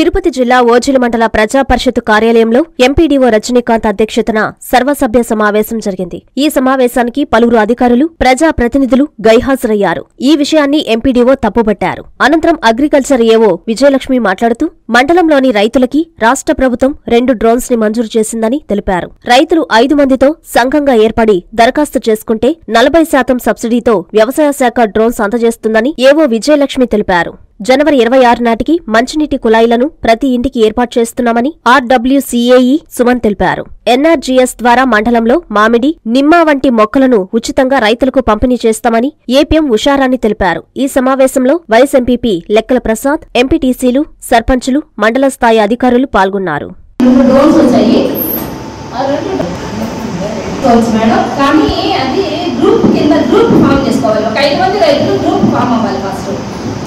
తిరుపతి జిల్లా ఓజిలి మండల ప్రజా పరిషత్ కార్యాలయంలో ఎంపీడీఓ రజనీకాంత్ అధ్యక్షతన సర్వసభ్య సమావేశం జరిగింది. ఈ సమావేశానికి పలువురు అధికారులు, ప్రజా ప్రతినిధులు గైహాజరయ్యారు. ఈ విషయాన్ని ఎంపీడీఓ తప్పుపట్టారు. అనంతరం అగ్రికల్చర్ ఏవో విజయలక్ష్మి మాట్లాడుతూ మండలంలోని రైతులకి రాష్ట్ర ప్రభుత్వం 2 డ్రోన్స్ ని మంజూరు చేసిందని తెలిపారు. రైతులు 5 మందితో సంఘంగా ఏర్పడి దరఖాస్తు చేసుకుంటే 40% సబ్సిడీతో వ్యవసాయ శాఖ డ్రోన్స్ అందజేస్తుందని ఏవో విజయలక్ష్మి తెలిపారు. జనవరి 26 నాటికి మంచినీటి కుళాయిలను ప్రతి ఇంటికి ఏర్పాటు చేస్తున్నామని ఆర్డబ్ల్యూసీఏఈ సుమన్ తెలిపారు. ఎన్ఆర్జీఎస్ ద్వారా మండలంలో మామిడి, నిమ్మ వంటి మొక్కలను ఉచితంగా రైతులకు పంపిణీ చేస్తామని ఏపీఎం ఉషారాణి తెలిపారు. ఈ సమావేశంలో వైస్ ఎంపీపీ లెక్కల ప్రసాద్, ఎంపీటీసీలు, సర్పంచులు, మండల స్థాయి అధికారులు పాల్గొన్నారు.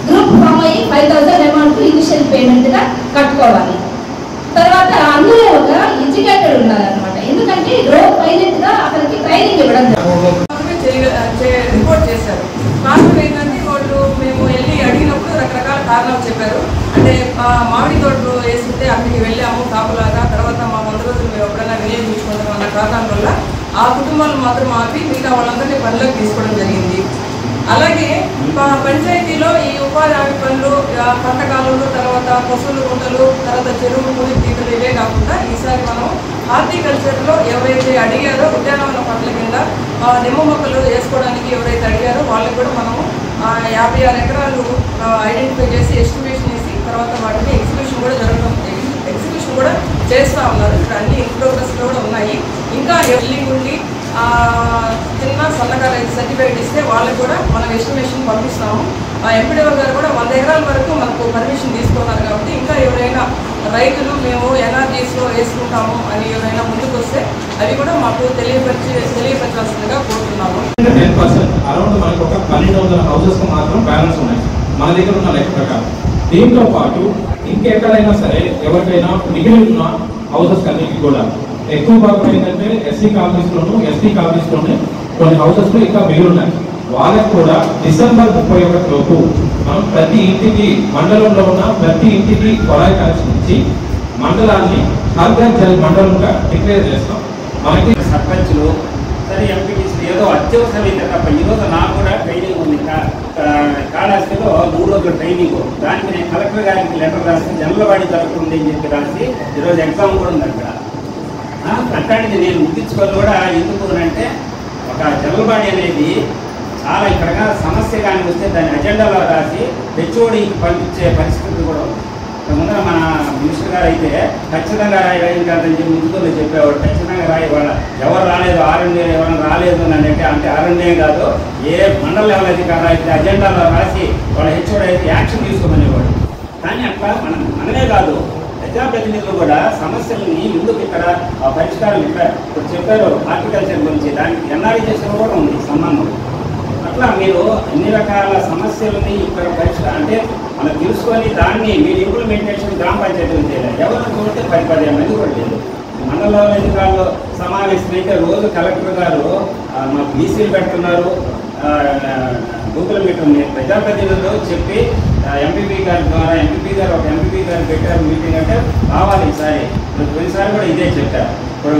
గ్రూప్ ఫామ్ అయ్యి 5000 అమౌంట్ ఇనిషియల్ పేమెంట్ గా కట్టుకోవాలి. తర్వాత అందులో ఒక ఎడ్యుకేటెడ్ ఉండాలన్నమాట. ఎందుకంటే రోడ్ పైలట్ గా అతనికి ట్రైనింగ్ ఇవ్వడం రిపోర్ట్ చేశారు. కారణం ఏంటంటే వాళ్ళు మేము వెళ్ళి అడిగినప్పుడు రకరకాల కారణాలు చెప్పారు. అంటే మామిడి తోటలు వేస్తుంటే అక్కడికి వెళ్ళాము కాపులాగా, తర్వాత మా 100 రోజులు మేము ఎప్పుడైనా వినియోగించుకుంటాం అన్న కారణాల వల్ల ఆ కుటుంబాలు మాత్రం ఆపి మిగతా వాళ్ళందరినీ పనులకు తీసుకోవడం జరిగింది. అలాగే పంచాయతీలో ఈ ఉపాధి హామీ పనులు, పంటకాలులు, తర్వాత పశువుల గుంటలు, తర్వాత చెరువులు, పూరి తీటలు ఇవే కాకుండా ఈసారి మనం హార్టికల్చర్లో ఎవరైతే అడిగారో ఉద్యానవన పంటల కింద నిమ్మ మొక్కలు వేసుకోవడానికి ఎవరైతే అడిగారో వాళ్ళకి కూడా మనము 56 ఎకరాలు ఐడెంటిఫై చేసి ఎస్టిమేషన్ వేసి తర్వాత వాటిని ఎగ్జిబిషన్ కూడా చేస్తూ ఉన్నారు. ఇక్కడ అన్ని ఇన్ ప్రోగ్రెస్లో కూడా ఉన్నాయి. ఇంకా బిల్డింగ్ ఉండి చిన్న సన్నకారు అయితే సర్టిఫికేట్ ఇస్తే వాళ్ళకి కూడా మనం ఎస్టిమేషన్ పంపిస్తాము. ఎంపీడీఓ గారు కూడా 100 ఎకరాల వరకు మనకు పర్మిషన్ తీసుకున్నారు. కాబట్టి ఇంకా ఎవరైనా రైతులు మేము ఎన్ఆర్జీస్లో వేసుకుంటాము అని ఎవరైనా ముందుకు వస్తే అవి కూడా మాకు తెలియపరచాల్సిందిగా కోరుతున్నాము. 10% అరౌండ్ మనకు ఒక 1200 హౌసెస్ మాత్రం బ్యాలెన్స్ ఉన్నాయి మన దగ్గర ఉన్న లెక్క ప్రకారం. దీంతో పాటు ఇంకెక్కడైనా సరే ఎవరికైనా మిగిలి ఉన్న హౌసెస్ అన్నిటికీ కూడా ఎక్కువ భాగం ఏంటంటే ఎస్సీ కాలనీస్లోను, ఎస్టీ కాలనీస్లోనే కొన్ని హౌసెస్లో ఇంకా మిగిలి ఉన్నాయి. వాళ్ళకి కూడా డిసెంబర్ 31 లోపు మనం ప్రతి ఇంటికి, మండలంలో ఉన్న ప్రతి ఇంటికి కొలాయి కనెక్షన్ ఇచ్చి మండలాన్ని హర్ఘర్ జల్ మండలంగా డిక్లేర్ చేస్తాం. మనకి సర్పంచ్లు సరే ఎంపీటీసీ ఏదో అత్యవసరమైతే తప్ప ఈరోజు నాకు కూడా ట్రైనింగ్ ఉంది. కాళహస్తిలో 3 రోజుల ట్రైనింగ్. దానికి నేను కలెక్టర్ గారికి లెటర్ రాసి జనరల్వాడి జరుగుతుంది అని చెప్పి రాసి ఈరోజు ఎగ్జామ్ కూడా ఉంది అక్కడ. అట్లాంటిది నేను ముగించుకొని కూడా ఎందుకు అంటే ఒక జనరల్వాడి అనేది చాలా ఇక్కడ సమస్య కానీ వస్తే దాని అజెండాలో రాసి హెచ్ఓడికి పంపించే పరిస్థితి కూడా ముందర మన మినిస్టర్ గారు అయితే ఖచ్చితంగా రాయడం కాదని చెప్పి ముందులో చెప్పేవాడు. ఖచ్చితంగా రాయవాళ్ళ ఎవరు రాలేదు, ఆర్ఎన్ఏ ఎవరైనా రాలేదు అని అంటే ఆర్ఎన్ఏ కాదు, ఏ మండల లెవెల్ అధికారులు అయితే అజెండాలో రాసి వాళ్ళ హెచ్ఓడి అయితే యాక్షన్ తీసుకోమనేవాడు. కానీ అట్లా మనమే కాదు, ప్రజాప్రతినిధులు కూడా సమస్యలని ముందుకు ఇక్కడ పరిష్కారం ఇక్కడ ఇప్పుడు చెప్పారు హార్టికల్చర్ గురించి, దానికి ఎన్ఆర్జీఎస్లో కూడా ఉంది సంబంధం. అట్లా మీరు అన్ని రకాల సమస్యలని ఇక్కడ పరిష్కారం అంటే మనం తెలుసుకొని దాన్ని మీరు ఇంప్లిమెంటేషన్ గ్రామ పంచాయతీలు చేయాలి. ఎవరు చూస్తే 10-15 మంది కూడా లేదు. మండల అధికారులు సమావేశం అయితే రోజు కలెక్టర్ గారు మాకు బీసీలు పెడుతున్నారు, గూగుల్ మీటర్ ప్రజాప్రతినిధులు చెప్పి ఎంపీపీ గారి ద్వారా ఎంపీపీ గారు పెట్టారు మీటింగ్ అంటే కావాలి ఈసారి. ప్రతిసారి కూడా ఇదే చెప్పారు. ఇప్పుడు